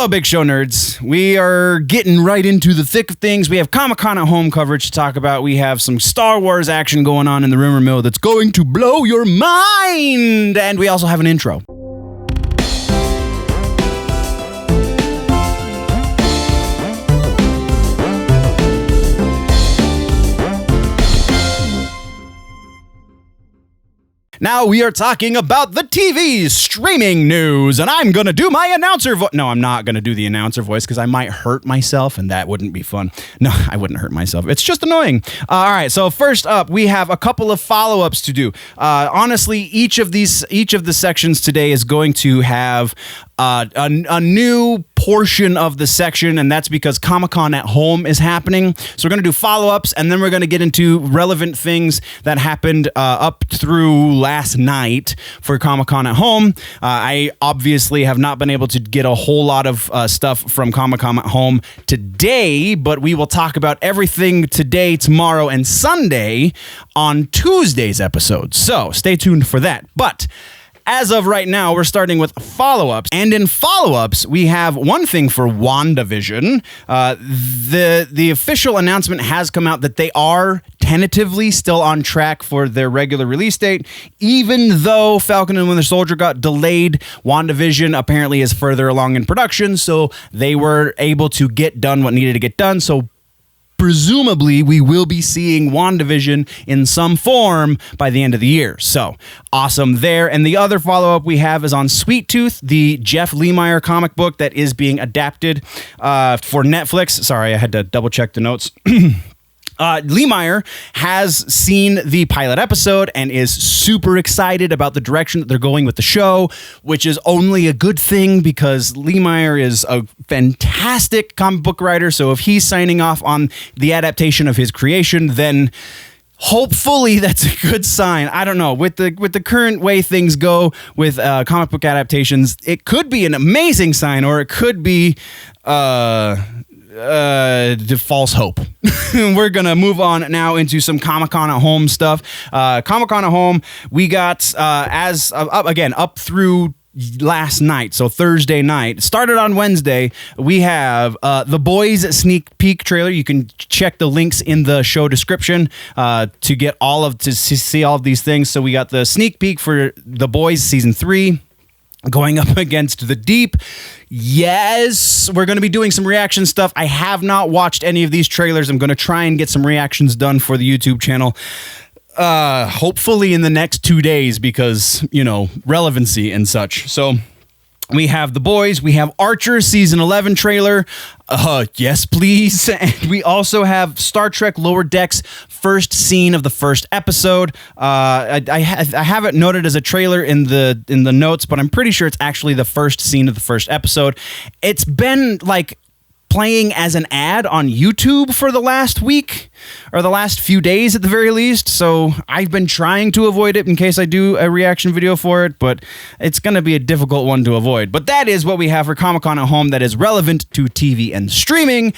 Big Show nerds. We are getting right into the thick of things. We have Comic-Con at home coverage to talk about. We have some Star Wars action going on in the rumor mill that's going to blow your mind. And we also have an intro. Now we are talking about the TV streaming news, and I'm going to do my announcer voice. No, I'm not going to do the announcer voice because I might hurt myself, and that wouldn't be fun. No, I wouldn't hurt myself. It's just annoying. All right, so first up, we have a couple of follow-ups to do. Honestly, each of the sections today is going to have a new portion of the section, and that's because Comic-Con at home is happening. So we're going to do follow-ups, and then we're going to get into relevant things that happened up through last night for Comic-Con at home. I obviously have not been able to get a whole lot of stuff from Comic-Con at home today, but we will talk about everything today, tomorrow, and Sunday on Tuesday's episode. So stay tuned for that. But as of right now, we're starting with follow-ups. And in follow-ups, we have one thing for WandaVision. The official announcement has come out that they are tentatively still on track for their regular release date. Even though Falcon and Winter Soldier got delayed, WandaVision apparently is further along in production, so they were able to get done what needed to get done. So presumably, we will be seeing WandaVision in some form by the end of the year. So, awesome there. And the other follow-up we have is on Sweet Tooth, the Jeff Lemire comic book that is being adapted for Netflix. Sorry, I had to double-check the notes. Lemire has seen the pilot episode and is super excited about the direction that they're going with the show, which is only a good thing because Lemire is a fantastic comic book writer. So if he's signing off on the adaptation of his creation, then hopefully that's a good sign. I don't know. With the current way things go with comic book adaptations, it could be an amazing sign, or it could be the false hope. We're gonna move on now into some Comic-Con at home stuff. Comic-Con at home, we got up through last night, so Thursday night. Started on Wednesday. We have The Boys sneak peek trailer. You can check the links in the show description to see all of these things. So we got the sneak peek for The Boys season 3. Going up against The Deep. Yes, we're going to be doing some reaction stuff. I have not watched any of these trailers. I'm going to try and get some reactions done for the YouTube channel. Hopefully in the next 2 days because, relevancy and such. So we have The Boys. We have Archer season 11 trailer. Yes, please. And we also have Star Trek Lower Decks first scene of the first episode. I have it noted as a trailer in the notes, but I'm pretty sure it's actually the first scene of the first episode. It's been playing as an ad on YouTube for the last week, or the last few days at the very least, so I've been trying to avoid it in case I do a reaction video for it, but it's going to be a difficult one to avoid. But that is what we have for Comic-Con at home that is relevant to TV and streaming.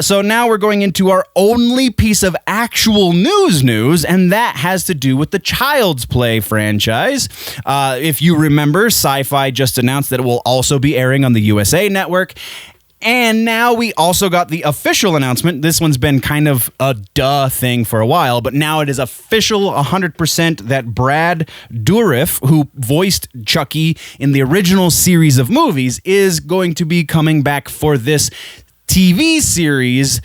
So now we're going into our only piece of actual news, and that has to do with the Child's Play franchise. If you remember, Sci-Fi just announced that it will also be airing on the USA Network. And now we also got the official announcement. This one's been kind of a duh thing for a while, but now it is official 100% that Brad Dourif, who voiced Chucky in the original series of movies, is going to be coming back for this TV series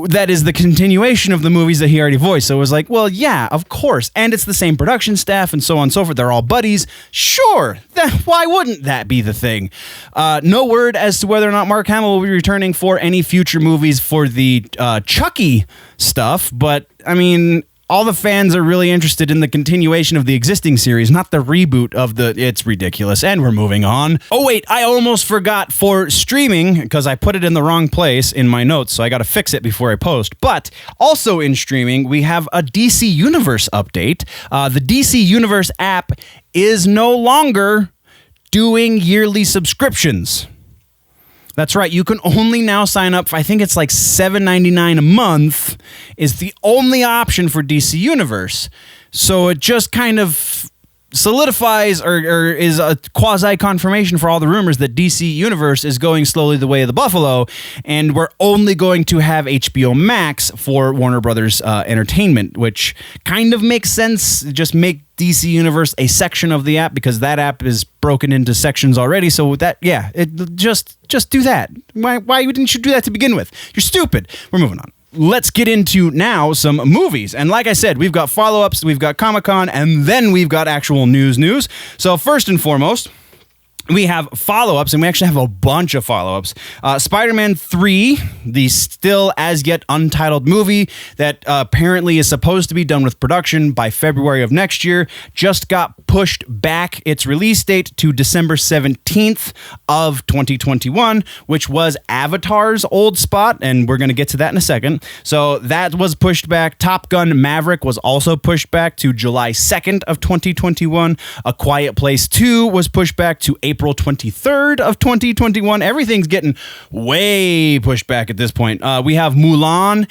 that is the continuation of the movies that he already voiced. So it was like, well, yeah, of course. And it's the same production staff and so on and so forth. They're all buddies. Sure. Why wouldn't that be the thing? No word as to whether or not Mark Hamill will be returning for any future movies for the Chucky stuff. But, I mean, all the fans are really interested in the continuation of the existing series, not the reboot of it's ridiculous, and we're moving on. Oh wait, I almost forgot for streaming, because I put it in the wrong place in my notes, so I gotta fix it before I post. But also in streaming, we have a DC Universe update. The DC Universe app is no longer doing yearly subscriptions. That's right. You can only now sign up for, I think it's like $7.99 a month is the only option for DC Universe. So it just kind of solidifies or is a quasi confirmation for all the rumors that DC Universe is going slowly the way of the buffalo, and we're only going to have HBO Max for Warner Brothers Entertainment, which kind of makes sense. Just make DC Universe a section of the app, because that app is broken into sections already. So that, yeah, just do that. Why didn't you do that to begin with? You're stupid. We're moving on. Let's get into now some movies. And like I said, we've got follow-ups, we've got Comic-Con, and then we've got actual news. So first and foremost, we have follow-ups, and we actually have a bunch of follow-ups. Spider-Man 3, the still as yet untitled movie that apparently is supposed to be done with production by February of next year, just got pushed back its release date to December 17th of 2021, which was Avatar's old spot, and we're going to get to that in a second. So that was pushed back. Top Gun Maverick was also pushed back to July 2nd of 2021. A Quiet Place 2 was pushed back to April 23rd of 2021. Everything's getting way pushed back at this point. We have Mulan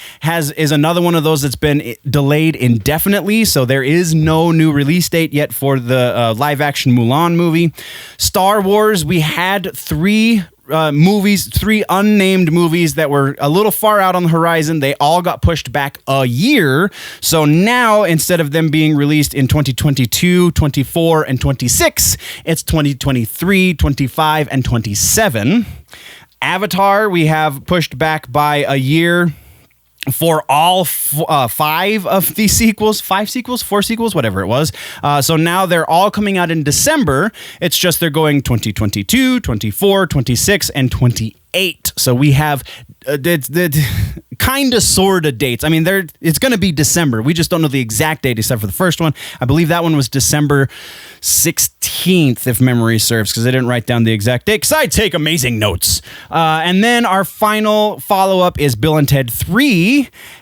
is another one of those that's been delayed indefinitely, so there is no new release date yet for the live-action Mulan movie. Star Wars, we had three unnamed movies that were a little far out on the horizon. They all got pushed back a year. So now, instead of them being released in 2022, 24, and 26, it's 2023, 25, and 27. Avatar, we have pushed back by a year for all five of the sequels, four sequels, whatever it was. So now they're all coming out in December. It's just they're going 2022, 24, 26, and 28. So we have kind of sort of dates. I mean, it's going to be December. We just don't know the exact date except for the first one. I believe that one was December 16th, if memory serves, because I didn't write down the exact date because I take amazing notes. And then our final follow-up is Bill and Ted 3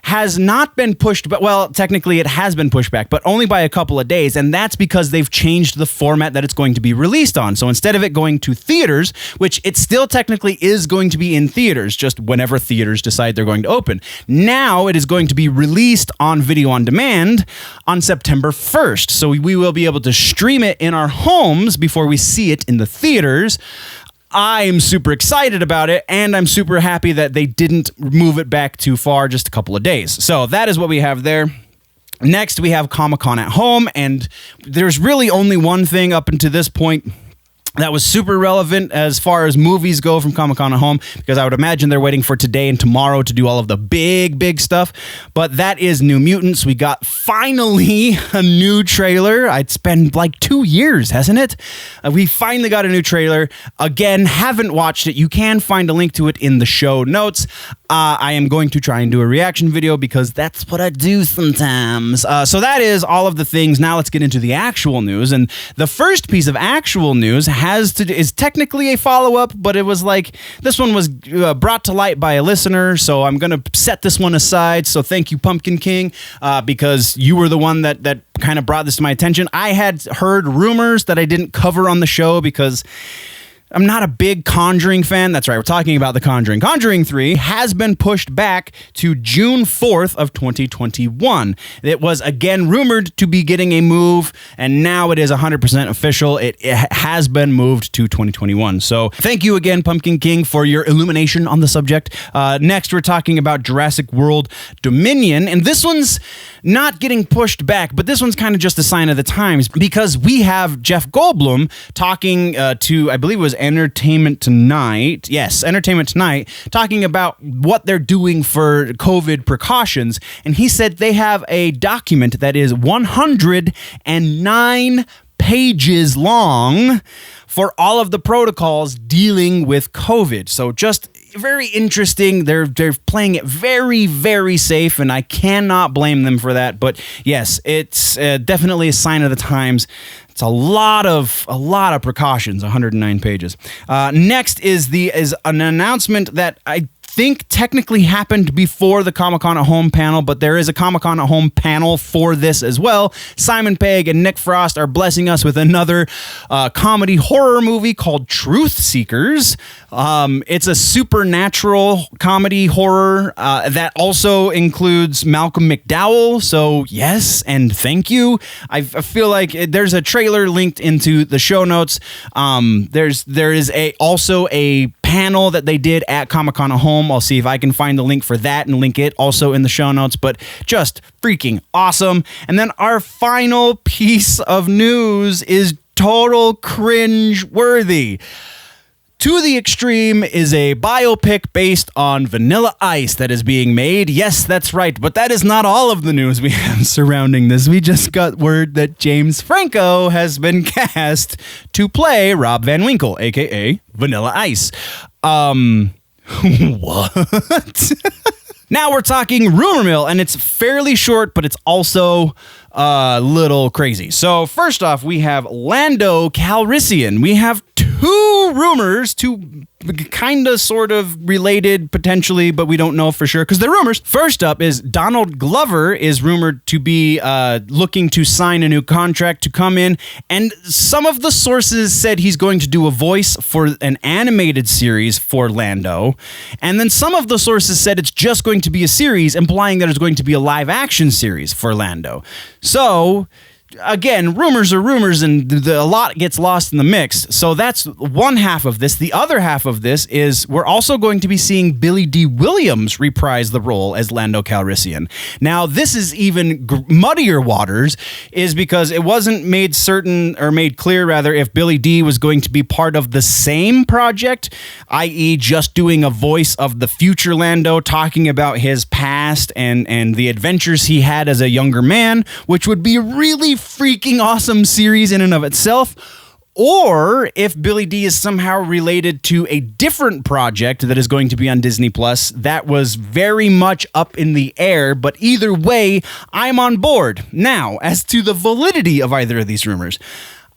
has not been pushed, but well, technically it has been pushed back, but only by a couple of days, and that's because they've changed the format that it's going to be released on. So instead of it going to theaters, which it still technically is going to be in theaters, just whenever theaters decide they're going to open, now it is going to be released on video on demand on September 1st. So we will be able to stream it in our homes before we see it in the theaters. I'm super excited about it, and I'm super happy that they didn't move it back too far, just a couple of days. So that is what we have there. Next, we have Comic-Con at Home, and there's really only one thing up until this point that was super relevant as far as movies go from Comic-Con at Home, because I would imagine they're waiting for today and tomorrow to do all of the big stuff. But that is New Mutants. We got finally a new trailer. It's been like 2 years, hasn't it? We finally got a new trailer. Again, haven't watched it. You can find a link to it in the show notes. I am going to try and do a reaction video because that's what I do sometimes. So that is all of the things. Now let's get into the actual news. And the first piece of actual news is technically a follow-up, but it was like, this one was brought to light by a listener, so I'm going to set this one aside. So thank you, Pumpkin King, because you were the one that kind of brought this to my attention. I had heard rumors that I didn't cover on the show because I'm not a big Conjuring fan. That's right, we're talking about The Conjuring. Conjuring 3 has been pushed back to June 4th of 2021. It was again rumored to be getting a move, and now it is 100% official. It has been moved to 2021. So thank you again, Pumpkin King, for your illumination on the subject. Next, we're talking about Jurassic World Dominion, and this one's not getting pushed back, but this one's kind of just a sign of the times, because we have Jeff Goldblum talking to, I believe it was Entertainment Tonight. Yes, Entertainment Tonight, talking about what they're doing for COVID precautions. And he said they have a document that is 109 pages long for all of the protocols dealing with COVID. So just very interesting. They're playing it very, very safe, and I cannot blame them for that. But yes, it's definitely a sign of the times. It's a lot of precautions. 109 pages. Next is an announcement that I think technically happened before the Comic-Con at Home panel, but there is a Comic-Con at Home panel for this as well. Simon Pegg and Nick Frost are blessing us with another comedy horror movie called Truth Seekers. It's a supernatural comedy horror that also includes Malcolm McDowell. So yes, and thank you. I feel like there's a trailer linked into the show notes. There is also a panel that they did at Comic-Con at Home. I'll see if I can find the link for that and link it also in the show notes, but just freaking awesome. And then our final piece of news is total cringe worthy. To the Extreme is a biopic based on Vanilla Ice that is being made. Yes, that's right, but that is not all of the news we have surrounding this. We just got word that James Franco has been cast to play Rob Van Winkle, aka Vanilla Ice. What? Now we're talking rumor mill, and it's fairly short, but it's also a little crazy. So first off, we have Lando Calrissian. We have two rumors, two kind of sort of related potentially, but we don't know for sure because they're rumors. First up is Donald Glover is rumored to be looking to sign a new contract to come in, and some of the sources said he's going to do a voice for an animated series for Lando, and then some of the sources said it's just going to be a series, implying that it's going to be a live action series for Lando. So again, rumors are rumors, and a lot gets lost in the mix. So that's one half of this. The other half of this is we're also going to be seeing Billy D. Williams reprise the role as Lando Calrissian. Now, this is even muddier waters, is because it wasn't made certain, or made clear rather, if Billy D. was going to be part of the same project, i.e. just doing a voice of the future Lando, talking about his past and the adventures he had as a younger man, which would be really freaking awesome series in and of itself, or if Billy D is somehow related to a different project that is going to be on Disney Plus. That was very much up in the air, but either way, I'm on board. Now, as to the validity of either of these rumors,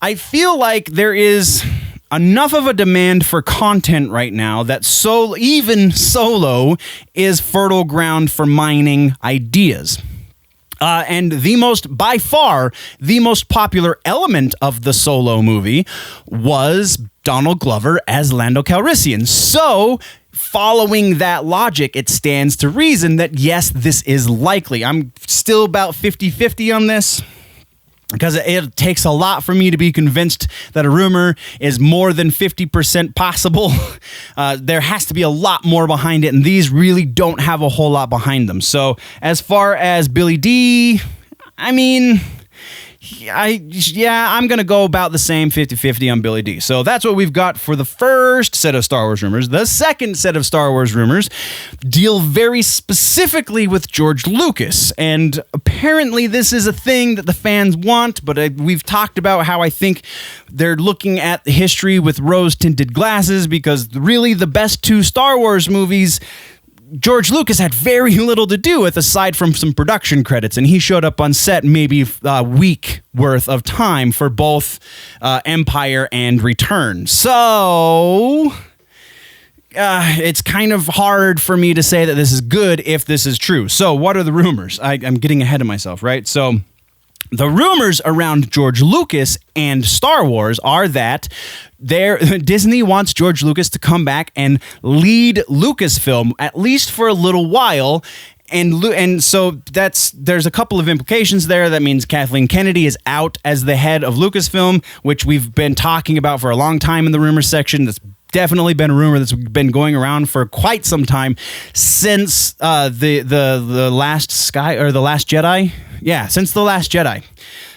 I feel like there is enough of a demand for content right now that even Solo is fertile ground for mining ideas. And by far, the most popular element of the Solo movie was Donald Glover as Lando Calrissian. So, following that logic, it stands to reason that, yes, this is likely. I'm still about 50-50 on this, because it takes a lot for me to be convinced that a rumor is more than 50% possible. There has to be a lot more behind it, and these really don't have a whole lot behind them. So as far as Billy D, I mean, I'm going to go about the same 50-50 on Billy D. So that's what we've got for the first set of Star Wars rumors. The second set of Star Wars rumors deal very specifically with George Lucas. And apparently this is a thing that the fans want, but we've talked about how I think they're looking at history with rose-tinted glasses, because really the best two Star Wars movies George Lucas had very little to do with, aside from some production credits, and he showed up on set maybe a week worth of time for both Empire and Return. So it's kind of hard for me to say that this is good if this is true. So what are the rumors? I'm getting ahead of myself, right? So the rumors around George Lucas and Star Wars are that Disney wants George Lucas to come back and lead Lucasfilm, at least for a little while. And so there's a couple of implications there. That means Kathleen Kennedy is out as the head of Lucasfilm, which we've been talking about for a long time in the rumor section. That's definitely been a rumor that's been going around for quite some time, since the Last Jedi. Yeah, since The Last Jedi.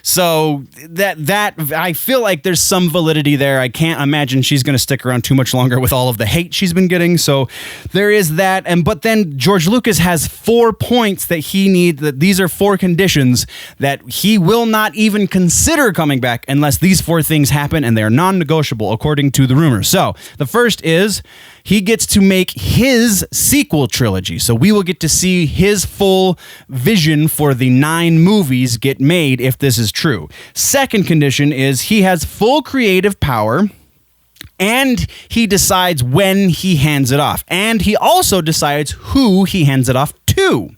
So that I feel like there's some validity there. I can't imagine she's going to stick around too much longer with all of the hate she's been getting. So there is that. But then George Lucas has 4 points that he needs. That these are 4 conditions that he will not even consider coming back unless these 4 things happen, and they are non-negotiable according to the rumors. So the first is he gets to make his sequel trilogy. So we will get to see his full vision for the 9 movies get made if this is true. Second condition is he has full creative power and he decides when he hands it off. And he also decides who he hands it off to.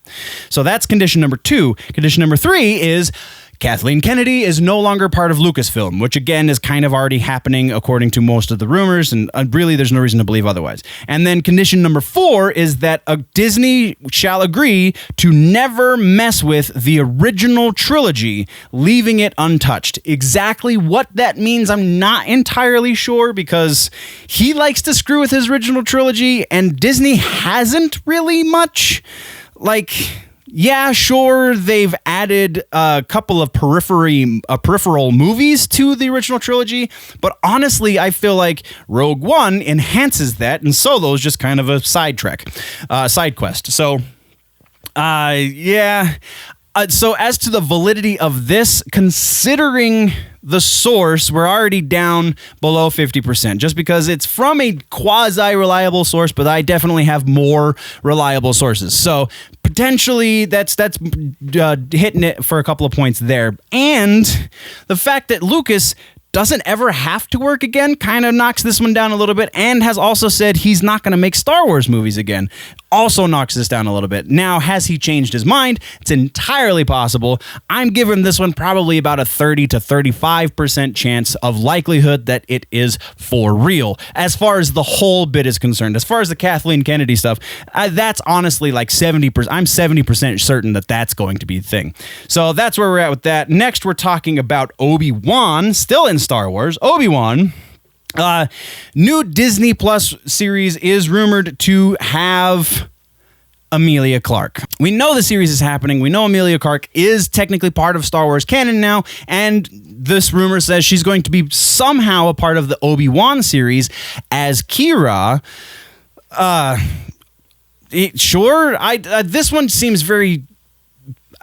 So that's condition number 2. Condition number 3 is Kathleen Kennedy is no longer part of Lucasfilm, which again is kind of already happening according to most of the rumors, and really there's no reason to believe otherwise. And then condition number 4 is that Disney shall agree to never mess with the original trilogy, leaving it untouched. Exactly what that means, I'm not entirely sure, because he likes to screw with his original trilogy, and Disney hasn't really much. Like, yeah, sure, they've added a couple of peripheral movies to the original trilogy, but honestly, I feel like Rogue One enhances that, and Solo is just kind of a side quest. So, yeah. So as to the validity of this, considering the source, we're already down below 50%, just because it's from a quasi-reliable source, but I definitely have more reliable sources. So potentially that's hitting it for a couple of points there. And the fact that Lucas doesn't ever have to work again kind of knocks this one down a little bit, and has also said he's not going to make Star Wars movies again. Also knocks this down a little bit. Now, has he changed his mind? It's entirely possible. I'm giving this one probably about a 30 to 35% chance of likelihood that it is for real, as far as the whole bit is concerned. As far as the Kathleen Kennedy stuff, that's honestly like 70%. I'm 70% certain that that's going to be the thing. So that's where we're at with that. Next, we're talking about Obi-Wan, still in Star Wars. Obi-Wan. New Disney Plus series is rumored to have Emilia Clarke. We know the series is happening. We know Emilia Clarke is technically part of Star Wars canon now, and this rumor says she's going to be somehow a part of the Obi-Wan series as Kira. Sure. This one seems very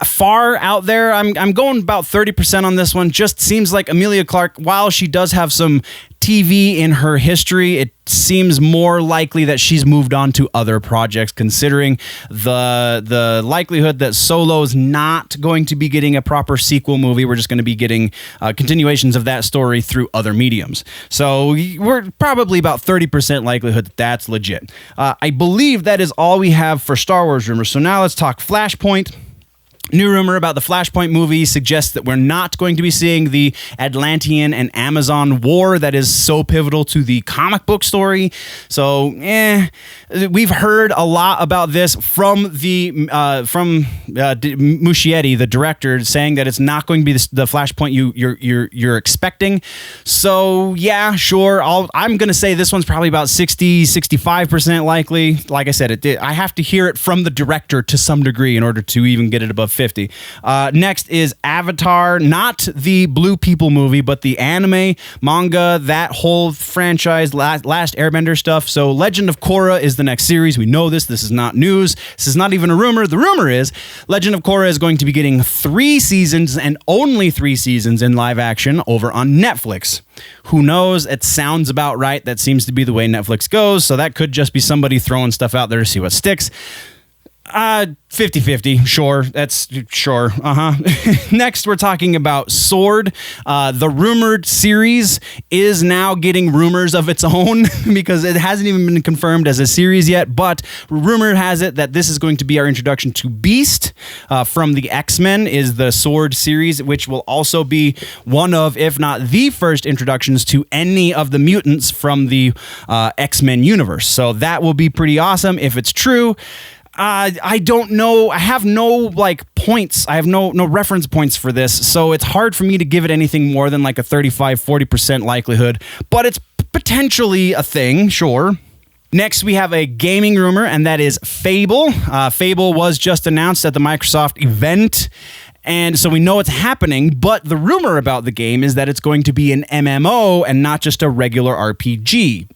far out there. I'm going about 30% on this one. Just seems like Emilia Clarke, while she does have some TV in her history, it seems more likely that she's moved on to other projects, considering the likelihood that Solo's not going to be getting a proper sequel movie. We're just going to be getting continuations of that story through other mediums. So we're probably about 30% likelihood that that's legit. I believe that is all we have for Star Wars rumors. So now let's talk Flashpoint. New rumor about the Flashpoint movie suggests that we're not going to be seeing the Atlantean and Amazon war that is so pivotal to the comic book story. So, we've heard a lot about this from Muschietti, the director, saying that it's not going to be the Flashpoint you're expecting. So, yeah, sure. I'm going to say this one's probably about 65% likely. Like I said, I have to hear it from the director to some degree in order to even get it above 50. Next is Avatar, not the Blue People movie, but the anime, manga, that whole franchise, Last Airbender stuff. So Legend of Korra is the next series. We know this. This is not news. This is not even a rumor. The rumor is Legend of Korra is going to be getting 3 seasons and only 3 seasons in live action over on Netflix. Who knows? It sounds about right. That seems to be the way Netflix goes. So that could just be somebody throwing stuff out there to see what sticks. 50-50, sure. That's sure. Next, we're talking about Sword. The rumored series is now getting rumors of its own because it hasn't even been confirmed as a series yet, but rumor has it that this is going to be our introduction to Beast from the X-Men, is the Sword series, which will also be one of, if not the first introductions to any of the mutants from the X-Men universe. So that will be pretty awesome if it's true. I don't know. I have no points. I have no reference points for this. So it's hard for me to give it anything more than like a 35-40% likelihood, but it's potentially a thing. Sure. Next, we have a gaming rumor, and that is Fable. Fable was just announced at the Microsoft event. And so we know it's happening, but the rumor about the game is that it's going to be an MMO and not just a regular RPG.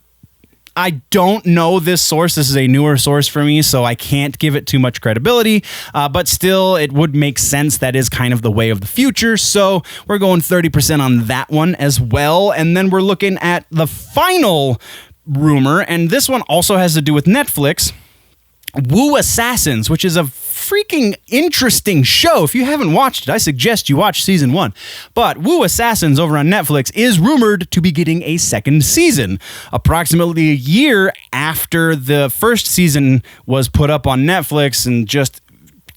I don't know this source. This is a newer source for me, so I can't give it too much credibility. But still, it would make sense. That is kind of the way of the future. So we're going 30% on that one as well. And then we're looking at the final rumor, and this one also has to do with Netflix. Wu Assassins, which is a freaking interesting show. If you haven't watched it, I suggest you watch season 1. But Wu Assassins over on Netflix is rumored to be getting a second season, approximately a year after the first season was put up on Netflix. And just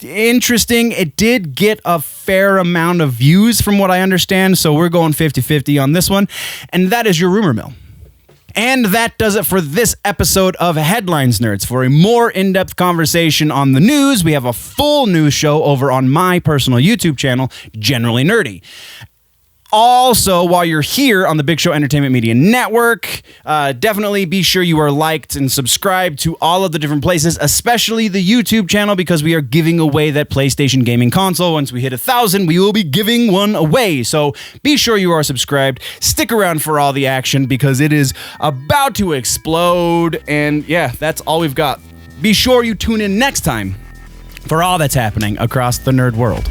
interesting, it did get a fair amount of views from what I understand, so we're going 50-50 on this one. And that is your rumor mill. And that does it for this episode of Headlines Nerds. For a more in-depth conversation on the news, we have a full news show over on my personal YouTube channel, Generally Nerdy. Also, while you're here on the Big Show Entertainment Media Network, definitely be sure you are liked and subscribed to all of the different places, especially the YouTube channel, because we are giving away that PlayStation gaming console. Once we hit 1,000, we will be giving one away. So be sure you are subscribed. Stick around for all the action because it is about to explode. And yeah, that's all we've got. Be sure you tune in next time for all that's happening across the nerd world.